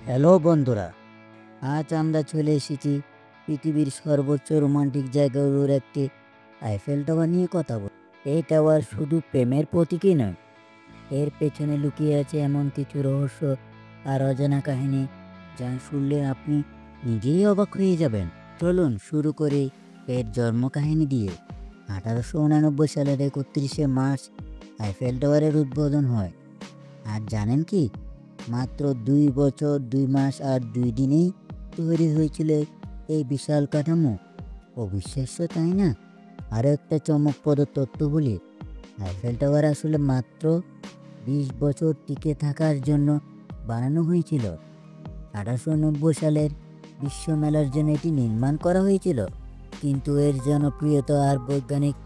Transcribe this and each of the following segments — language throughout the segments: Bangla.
হ্যালো বন্ধুরা, আজ আমরা চলে এসেছি পৃথিবীর সর্বোচ্চ রোমান্টিক জায়গাগুলোর একটি আইফেল টাওয়ার নিয়ে কথা বল। এই টাওয়ার শুধু প্রেমের প্রতীকই নয়, এর পেছনে লুকিয়ে আছে এমন কিছু রহস্য আর অজানা কাহিনী যা শুনলে আপনি নিজেই অবাক হয়ে যাবেন। চলুন শুরু করি এর জন্ম কাহিনী দিয়ে। 1889 সালের 31শে মার্চ আইফেল টাওয়ারের উদ্বোধন হয়। আর জানেন কি, মাত্র 2 বছর 2 মাস আর 2 দিনেই তৈরি হয়েছিল এই বিশাল কাঠামো। অবিশ্বাস্য, তাই না? আরও একটা চমকপ্রদ তথ্য বলি, আইফেল টাওয়ার আসলে মাত্র 20 বছর টিকে থাকার জন্য বানানো হয়েছিল। 1890 সালের বিশ্ব মেলার জন্য এটি নির্মাণ করা হয়েছিল, কিন্তু এর জনপ্রিয়তা আর বৈজ্ঞানিক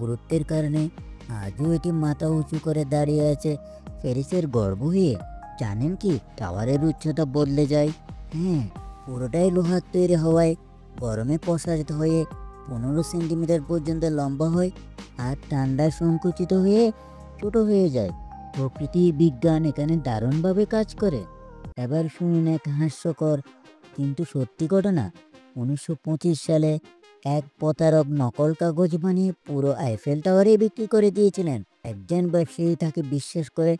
গুরুত্বের কারণে আজও এটি মাথা উঁচু করে দাঁড়িয়ে আছে প্যারিসের গর্ব হয়ে। জানেন কি, টাওয়ারের উচ্চতা বদলে যায়। হ্যাঁ, পুরোটাই লোহার তৈরি হওয়ায় গরমে প্রসারিত হয়ে 15 সেন্টিমিটার পর্যন্ত লম্বা হয় আর ঠান্ডায় সংকুচিত হয়ে ছোট হয়ে যায়। প্রকৃতি বিজ্ঞান এখানে দারুণভাবে কাজ করে। এবার শুনুন এক হাস্যকর কিন্তু সত্যি ঘটনা। 1925 সালে এক প্রতারক নকল কাগজ বানিয়ে পুরো আইফেল টাওয়ারে বিক্রি করে দিয়েছিলেন। একজন ব্যবসায়ী তাকে বিশ্বাস করে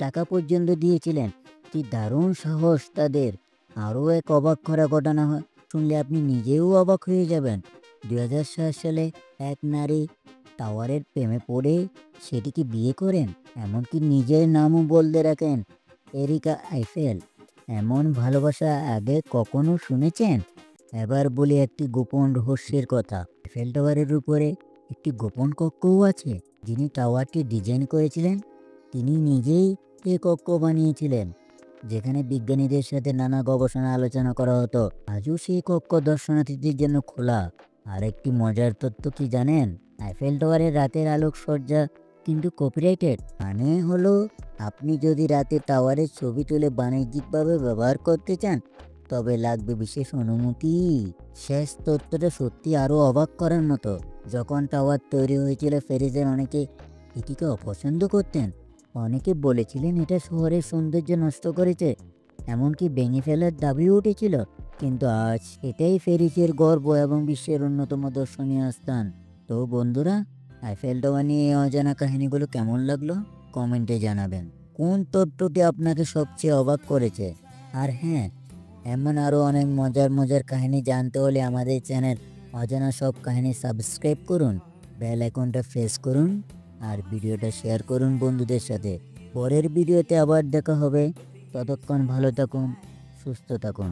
টাকা পর্যন্ত দিয়েছিলেন। কি দারুণ সাহস তাদের! আরও এক অবাক করা ঘটনা শুনলে আপনি নিজেও অবাক হয়ে যাবেন। 2007 সালে এক নারী টাওয়ারের প্রেমে পড়ে সেটিকে বিয়ে করেন, এমনকি নিজের নামও বলতে রাখেন এরিকা আইফেল। এমন ভালোবাসা আগে কখনো শুনেছেন? এবার বলি একটি গোপন রহস্যের কথা। আইফেল টাওয়ারের উপরে একটি গোপন কক্ষও আছে। যিনি টাওয়ারটি ডিজাইন করেছিলেন তিনি নিজেই এই কক্ষ বানিয়েছিলেন, যেখানে বিজ্ঞানীদের সাথে নানা গবেষণা আলোচনা করা হতো। আজও সেই কক্ষ দর্শনার্থীদের জন্য খোলা। আর একটি মজার তথ্য কি জানেন? আইফেল টাওয়ারের রাতের আলোকসজ্জা কিন্তু কপিরাইটেড। মানে হলো, আপনি যদি রাতে টাওয়ারের ছবি তুলে বাণিজ্যিকভাবে ব্যবহার করতে চান তবে লাগবে বিশেষ অনুমতি। শেষ তথ্যটা সত্যি আরও অবাক করার মতো। যখন টাওয়ার তৈরি হয়েছিল প্যারিসের অনেকে এটিকে অপছন্দ করতেন। অনেকে বলেছিলেন এটা শহরের সৌন্দর্য নষ্ট করেছে, এমনকি ভেঙে ফেলার দাবিও উঠেছিল। কিন্তু আজ এটাই প্যারিসের গর্ব এবং বিশ্বের অন্যতম দর্শনীয় স্থান। তো বন্ধুরা, আইফেল টাওয়ার নিয়ে এই অজানা কাহিনীগুলো কেমন লাগলো কমেন্টে জানাবেন। কোন তথ্যটি আপনাকে সবচেয়ে অবাক করেছে? আর হ্যাঁ, এমন আরও অনেক মজার মজার কাহিনী জানতে হলে আমাদের চ্যানেল অজানা সব কাহিনী সাবস্ক্রাইব করুন, বেল আইকনটা প্রেস করুন আর ভিডিওটা শেয়ার করুন বন্ধুদের সাথে। পরের ভিডিওতে আবার দেখা হবে। ততক্ষণ ভালো থাকুন, সুস্থ থাকুন।